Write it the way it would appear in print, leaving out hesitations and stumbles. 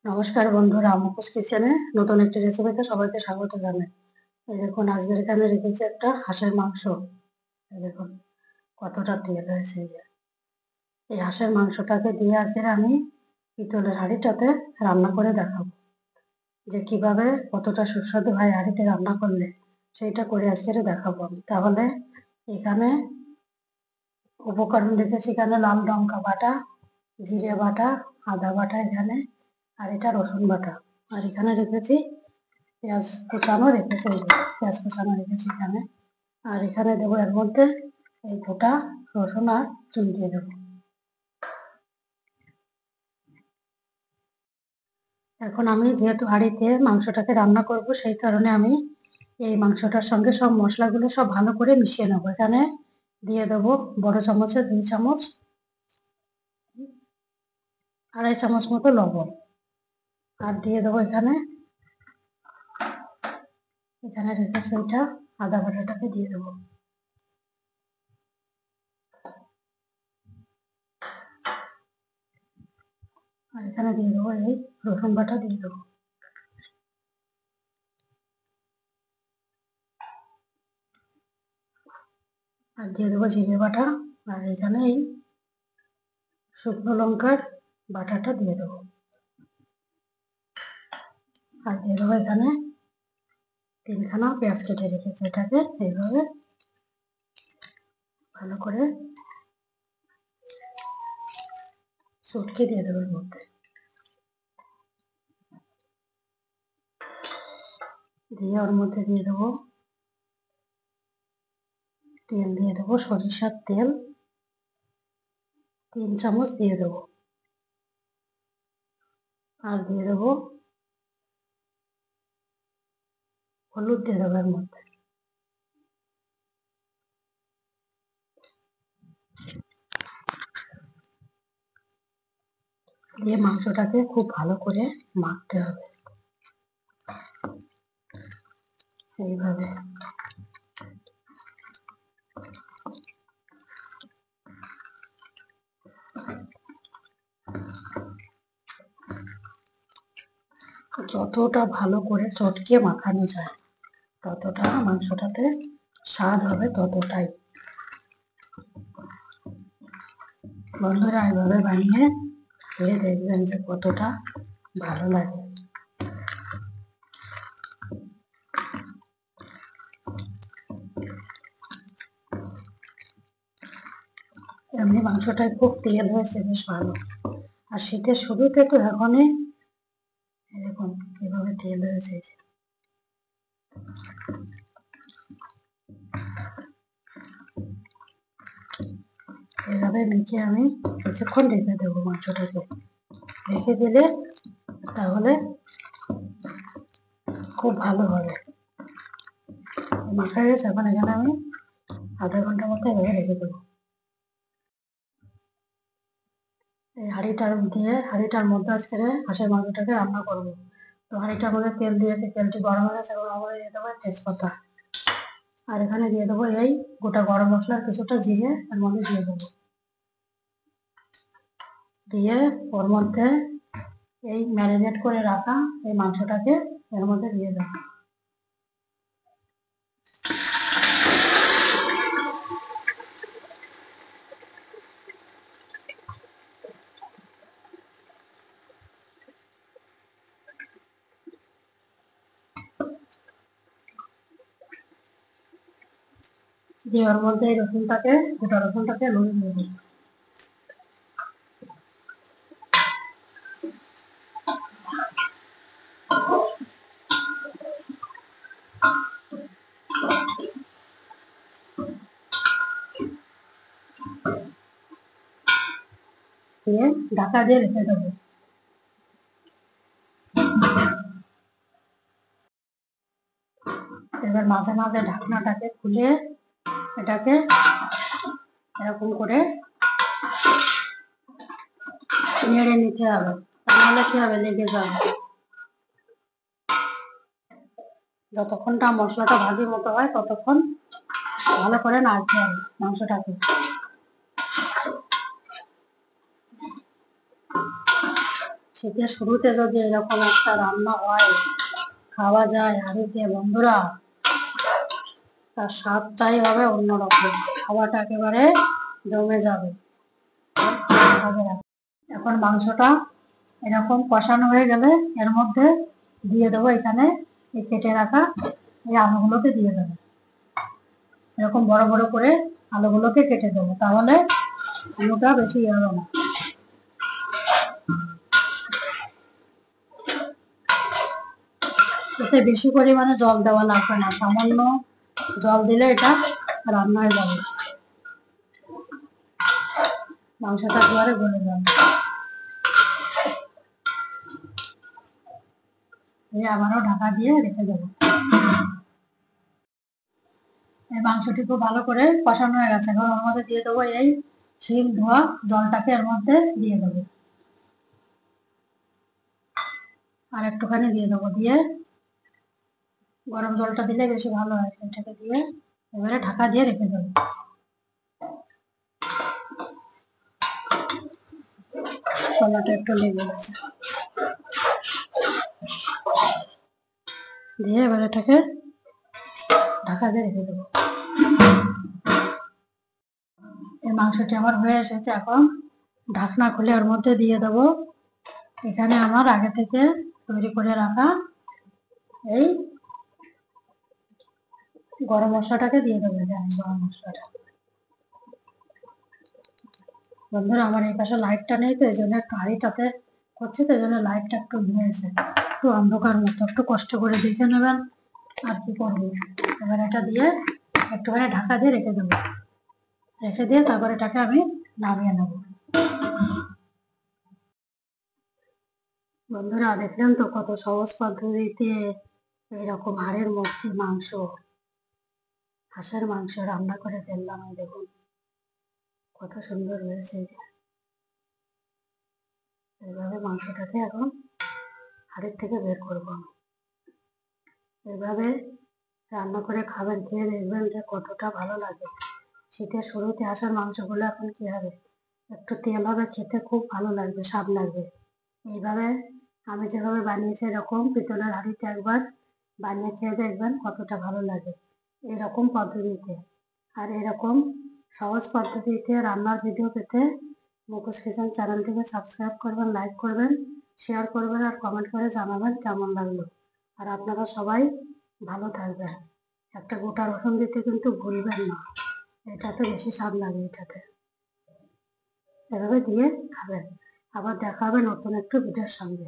নমস্কার বন্ধুরা, মুখোশ কিচেনে নতুন একটি রেসিপিতে সবাইকে স্বাগত জানাই। এই দেখুন, আজকের এখানে রেখেছি একটা হাঁসের মাংস। এই দেখুন কতটা তেল হয়েছে। এই হাঁসের মাংসটাকে দিয়ে আজকের আমি পিতলের হাঁড়িটাতে রান্না করে দেখাবো, যে কিভাবে কতটা সুস্বাদু হয় হাঁড়িতে রান্না করলে, সেইটা করে আজকের দেখাবো আমি। তাহলে এখানে উপকরণ রেখেছি, এখানে লাল লঙ্কা বাটা, জিরে বাটা, আদা বাটা এখানে, আর এটা রসুন বাটা। আর এখানে রেখেছি পেঁয়াজ কুচানো রেখেছি, পেঁয়াজ কুচানো রেখেছি এখানে। আর এখানে দেবো এর মধ্যে এই গোটা রসুন আর চুন দিয়ে দেবো। এখন আমি যেহেতু হাঁড়িতে মাংসটাকে রান্না করব, সেই কারণে আমি এই মাংসটার সঙ্গে সব মশলাগুলো সব ভালো করে মিশিয়ে নেবো। এখানে দিয়ে দেবো বড় চামচে 2 চামচ, 2.5 চামচ মতো লবণ। আর দিয়ে দেবো এখানে এখানে রেখেছি ওইটা আদা বাটাটাকে দিয়ে দেবো। আর এখানে দিয়ে দেবো এই রসুন বাটা দিয়ে দেবো। আর দিয়ে দেবো জিরে বাটা। আর এখানে এই শুকনো লঙ্কার বাটাটা দিয়ে দেবো। আর দিয়ে দেবো এখানে 3খানা পেঁয়াজ কেটে রেখেছি, এটাকে এইভাবে ভালো করে চটকে দিয়ে দেবো এর মধ্যে। দিয়ে ওর মধ্যে দিয়ে দেবো তেল, দিয়ে দেবো সরিষার তেল 3 চামচ দিয়ে দেবো। আর দিয়ে দেবো হলুদ দিয়ে দেবো এর মধ্যে। দিয়ে মাংসটাকে খুব ভালো করে মাখতে হবে এইভাবে। যতটা ভালো করে চটকে মাখানো যায় ততটা মাংসটাতে স্বাদ হবে ততটাই। বন্ধুরা, এইভাবে বানিয়ে খেয়ে দেখবেন যে কতটা ভালো লাগে। এমনি মাংসটায় খুব তেল হয়েছে, বেশ ভালো। আর শীতের শুরুতে তো এখনই এরকম কিভাবে তেল হয়েছে। এভাবে মেখে আমি কিছুক্ষণ রেখে দেবো মাংসটাকে। রেখে দিলে তাহলে খুব ভালো হবে। মাখা গেছে, এখন এখানে আমি আধা ঘন্টার মতো এভাবে রেখে দেবো। এই হাঁড়িটার মধ্যে আজকে হাঁসের মাংসটাকে রান্না করবো। তো হাঁড়িটার মধ্যে তেল দিয়েছে, তেলটি গরম হয়ে গেছে। এখন আমরা দিয়ে দেবো তেজপাতা। আর এখানে দিয়ে দেবো এই গোটা গরম মশলার কিছুটা জিরে এর মধ্যে দিয়ে দেবো। দিয়ে ওর মধ্যে এই ম্যারিনেট করে রাখা এই মাংসটাকে এর মধ্যে দিয়ে দেবো। দিয়ে ওর মধ্যে এই গোটা রসুনটাকে নুন দিয়ে দেবো। দিয়ে ঢাকা দিয়ে রেখে দেবো। এবার মাঝে মাঝে ঢাকনাটাকে খুলে এটাকে এরকম করে নেড়ে নিতে হবে, তাহলে কি হবে, লেগে যাবে। যতক্ষণটা মশলাটা ভাজির মতো হয় ততক্ষণ ভালো করে নাড়তে হবে মাংসটাকে। শীতের শুরুতে যদি এরকম একটা রান্না হয়, খাওয়া যায় হাঁড়িতে, বন্ধুরা, তার স্বাদটাই হবে অন্যরকম। খাওয়াটা একেবারে জমে যাবে। এখন মাংসটা এরকম কষানো হয়ে গেলে এর মধ্যে দিয়ে দেবো এখানে এই কেটে রাখা এই আলুগুলোকে দিয়ে দেবো। এরকম বড় বড় করে আলুগুলোকে কেটে দেবো, তাহলে আলুটা বেশি হবে না। এতে বেশি পরিমাণে জল দেওয়া লাগবে না, সামান্য জল দিলে এটা রান্না হয়ে যাবে, মাংসটা একেবারে গলে যাবে। আবারও ঢাকা দিয়ে রেখে দেবো। এই মাংসটি খুব ভালো করে কষানো হয়ে গেছে। এখন ওর মধ্যে দিয়ে দেবো এই শিল ধোয়া জলটাকে, এর মধ্যে দিয়ে দেবো, আর একটুখানি দিয়ে দেবো। দিয়ে গরম জলটা দিলে বেশি ভালো হয়। এটাকে দিয়ে এবারে ঢাকা দিয়ে রেখে দেবো। তলাটা একটু লেগে গেছে, দিয়ে এবার এটাকে ঢাকা দিয়ে রেখে দেবো। এই মাংসটি আমার হয়ে এসেছে। এখন ঢাকনা খুলে ওর মধ্যে দিয়ে দেবো এখানে আমার আগে থেকে তৈরি করে রাখা এই গরম মশলাটাকে দিয়ে দেবো। গরম মশলাটা, বন্ধুরা, আমার এই পাশে লাইটটা নেই তো এই জন্য একটু হাঁড়িটাতে করছে, তো এই জন্য লাইটটা একটু নিয়েছে, একটু অন্ধকার মতো, একটু কষ্ট করে দেখে নেবেন, আর কি করবো। এবার এটা দিয়ে একটুখানি ঢাকা দিয়ে রেখে দেবো। রেখে দিয়ে তারপর এটাকে আমি নামিয়ে নেব। বন্ধুরা, দেখলেন তো কত সহজ পদ্ধতিতে এইরকম হাড়ের মধ্যে মাংস, হাঁসের মাংস রান্না করে ফেললাম। এই দেখুন কত সুন্দর হয়েছে। এইভাবে মাংসটাকে এখন হাড়ের থেকে বের করবো। এইভাবে রান্না করে খাবেন, খেয়ে দেখবেন যে কতটা ভালো লাগে। শীতের শুরুতে হাঁসের মাংসগুলো এখন কি হবে, একটু তেল হবে, খেতে খুব ভালো লাগবে, স্বাদ লাগবে। এইভাবে আমি যেভাবে বানিয়েছি এরকম পিতলের হাঁড়িতে একবার বানিয়ে খেয়ে দেখবেন কতটা ভালো লাগে এরকম পদ্ধতিতে। আর এরকম সহজ পদ্ধতিতে রান্নার ভিডিও পেতে মুখোশ কিচেন চ্যানেলটিকে সাবস্ক্রাইব করবেন, লাইক করবেন, শেয়ার করবেন, আর কমেন্ট করে জানাবেন কেমন লাগলো। আর আপনারা সবাই ভালো থাকবেন। একটা গোটা রসুন দিতে কিন্তু ভুলবেন না, এটাতে বেশি স্বাদ লাগে। এটাতে এভাবে দিয়ে খাবেন। আবার দেখা হবে নতুন একটু ভিডিওর সঙ্গে।